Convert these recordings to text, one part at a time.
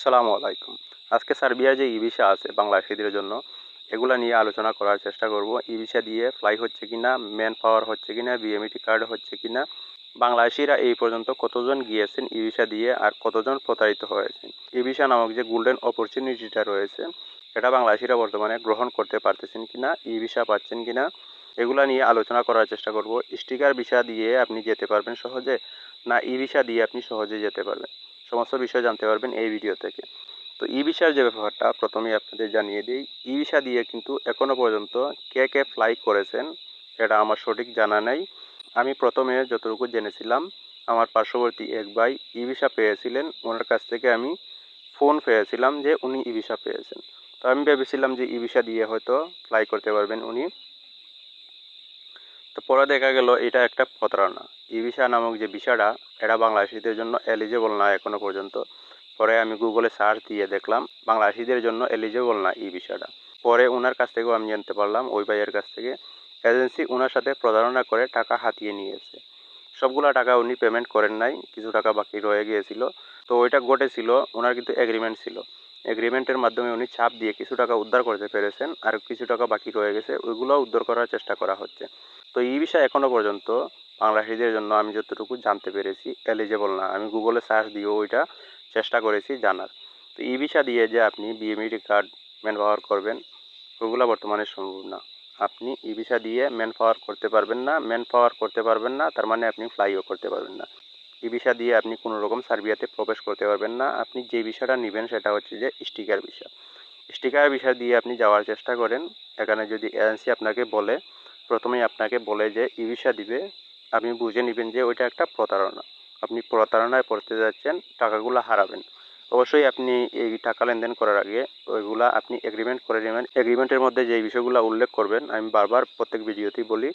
আসসালামু আলাইকুম। আজকে সার্বিয়ার যে ই-ভিসা আছে বাংলাদেশিদের জন্য, এগুলা নিয়ে আলোচনা করার চেষ্টা করব। ই-ভিসা দিয়ে ফ্লাই হচ্ছে কিনা, ম্যান পাওয়ার হচ্ছে কিনা, বিএমইটি কার্ড হচ্ছে কিনা, বাংলাদেশিরা এই পর্যন্ত কতজন গিয়েছেন ই-ভিসা দিয়ে আর কতজন প্রতারিত হয়েছেন। ই-ভিসা নামক যে গোল্ডেন অপরচুনিটিটা রয়েছে, এটা বাংলাদেশিরা বর্তমানে গ্রহণ করতে পারতেছেন কিনা, ই-ভিসা পাচ্ছেন কিনা, এগুলা নিয়ে আলোচনা করার চেষ্টা করব। স্টিকার ভিসা দিয়ে আপনি যেতে পারবেন সহজে, না ই-ভিসা দিয়ে আপনি সহজে যেতে পারবেন, সমস্ত বিষয় জানতে পারবেন এই ভিডিও থেকে। তো ই ভিসার যে ব্যাপারটা প্রথমেই আপনাদের জানিয়ে দিই। ই ভিসা দিয়ে কিন্তু এখনো পর্যন্ত কে কে ফ্লাই করেছেন এটা আমার সঠিক জানা নেই। আমি প্রথমে যতটুকু জেনেছিলাম, আমার পার্শ্ববর্তী এক ভাই ই ভিসা পেয়েছিলেন, ওনার কাছ থেকে আমি ফোন পেয়েছিলাম যে উনি ই ভিসা পেয়েছেন। তো আমি ভেবেছিলাম যে ই ভিসা দিয়ে হয়তো ফ্লাই করতে পারবেন উনি। তো পরে দেখা গেল এটা একটা প্রতারণা। ই ভিসা নামক যে ভিসাটা, এটা বাংলাদেশিদের জন্য এলিজেবল না এখনো পর্যন্ত। পরে আমি গুগলে সার্চ দিয়ে দেখলাম বাংলাদেশিদের জন্য এলিজেবল না ই ভিসাটা। পরে ওনার কাছ থেকেও আমি জানতে পারলাম, ওই ভাইয়ের কাছ থেকে, এজেন্সি ওনার সাথে প্রতারণা করে টাকা হাতিয়ে নিয়েছে। সবগুলা টাকা উনি পেমেন্ট করেন নাই, কিছু টাকা বাকি রয়ে গিয়েছিল। তো ওইটা ঘটেছিল, ওনার কিন্তু এগ্রিমেন্ট ছিল। এগ্রিমেন্টের মাধ্যমে উনি চাপ দিয়ে কিছু টাকা উদ্ধার করতে পেরেছেন, আর কিছু টাকা বাকি রয়ে গেছে, ওইগুলো উদ্ধার করার চেষ্টা করা হচ্ছে। তো এই বিষয় এখনো পর্যন্ত বাংলাদেশিদের জন্য আমি যতটুকু জানতে পেরেছি এলিজেবল না। আমি গুগলে সার্চ দিয়েও ওইটা চেষ্টা করেছি জানার। তো ই ভিসা দিয়ে যে আপনি বিএমইডি কার্ড ম্যান পাওয়ার করবেন, ওগুলো বর্তমানে সম্ভব না। আপনি ই ভিসা দিয়ে ম্যান পাওয়ার করতে পারবেন না, ম্যান পাওয়ার করতে পারবেন না তার মানে আপনি ফ্লাইও করতে পারবেন না। ই ভিসা দিয়ে আপনি কোনো রকম সার্বিয়াতে প্রবেশ করতে পারবেন না। আপনি যে ভিসাটা নেবেন সেটা হচ্ছে যে স্টিকার ভিসা। স্টিকার ভিসা দিয়ে আপনি যাওয়ার চেষ্টা করেন। এখানে যদি এজেন্সি আপনাকে বলে, প্রথমেই আপনাকে বলে যে ই ভিসা দিবে, আপনি বুঝে নেবেন যে ওইটা একটা প্রতারণা। আপনি প্রতারণায় পড়তে যাচ্ছেন, টাকাগুলো হারাবেন। অবশ্যই আপনি এই টাকা লেনদেন করার আগে ওইগুলা আপনি এগ্রিমেন্ট করে নেবেন। এগ্রিমেন্টের মধ্যে যে বিষয়গুলো উল্লেখ করবেন, আমি বারবার প্রত্যেক ভিডিওতেই বলি,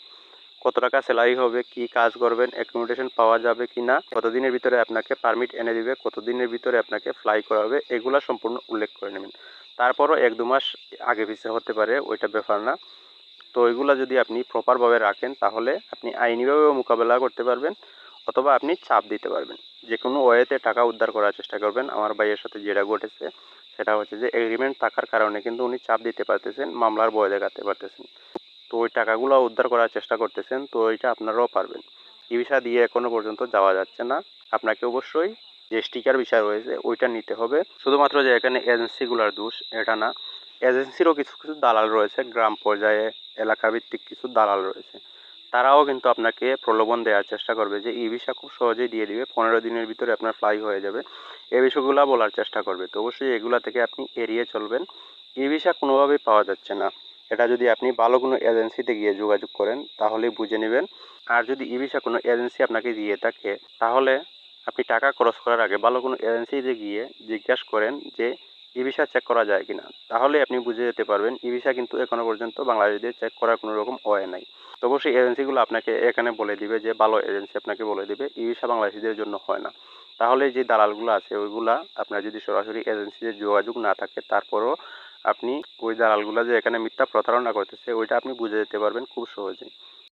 কত টাকা স্যালারি হবে, কি কাজ করবেন, অ্যাকোমোডেশন পাওয়া যাবে কি না, কতদিনের ভিতরে আপনাকে পারমিট এনে দিবে, কতদিনের ভিতরে আপনাকে ফ্লাই করা হবে, এগুলো সম্পূর্ণ উল্লেখ করে নেবেন। তারপরও 1-2 মাস আগে পিছিয়ে হতে পারে, ওইটা ব্যাপার না। তো ওইগুলো যদি আপনি প্রপারভাবে রাখেন তাহলে আপনি আইনিভাবেও মোকাবেলা করতে পারবেন, অথবা আপনি চাপ দিতে পারবেন। যে কোনো ওয়েতে টাকা উদ্ধার করার চেষ্টা করবেন। আমার ভাইয়ের সাথে যেটা ঘটেছে সেটা হচ্ছে যে এগ্রিমেন্ট থাকার কারণে কিন্তু উনি চাপ দিতে পারতেছেন, মামলার ভয় দেখাতে পারতেছেন। তো ওই টাকাগুলো উদ্ধার করার চেষ্টা করতেছেন। তো ওইটা আপনারাও পারবেন। ই ভিসা দিয়ে এখনো পর্যন্ত যাওয়া যাচ্ছে না। আপনাকে অবশ্যই যে স্টিকার ভিসা রয়েছে ওইটা নিতে হবে। শুধুমাত্র যে এখানে এজেন্সিগুলোর দোষ এটা না, এজেন্সিরও কিছু কিছু দালাল রয়েছে, গ্রাম পর্যায়ে এলাকাভিত্তিক কিছু দালাল রয়েছে। তারাও কিন্তু আপনাকে প্রলোভন দেওয়ার চেষ্টা করবে যে ই ভিসা খুব সহজেই দিয়ে দিবে, 15 দিনের ভিতরে আপনার ফ্লাই হয়ে যাবে, এই বিষয়গুলো বলার চেষ্টা করবে। তো অবশ্যই এগুলা থেকে আপনি এড়িয়ে চলবেন। ই ভিসা কোনোভাবেই পাওয়া যাচ্ছে না। এটা যদি আপনি ভালো কোনো এজেন্সিতে গিয়ে যোগাযোগ করেন তাহলেই বুঝে নেবেন। আর যদি ই ভিসা কোনো এজেন্সি আপনাকে দিয়ে থাকে তাহলে আপনি টাকা খরচ করার আগে ভালো কোনো এজেন্সিতে গিয়ে জিজ্ঞাসা করেন যে ই ভিসা চেক করা যায় কিনা। তাহলে আপনি বুঝে যেতে পারবেন ই ভিসা কিন্তু এখনো পর্যন্ত বাংলাদেশিদের চেক করার কোনো রকম ওয়ে নাই। তো অবশ্যই এজেন্সিগুলো আপনাকে এখানে বলে দিবে, যে ভালো এজেন্সি আপনাকে বলে দিবে ই ভিসা বাংলাদেশিদের জন্য হয় না। তাহলে যে দালালগুলো আছে ওইগুলা, আপনার যদি সরাসরি এজেন্সিতে যোগাযোগ না থাকে তারপরও আপনি ওই দালালগুলা যে এখানে মিথ্যা প্রতারণা করতেছে ওইটা আপনি বুঝে যেতে পারবেন খুব সহজেই।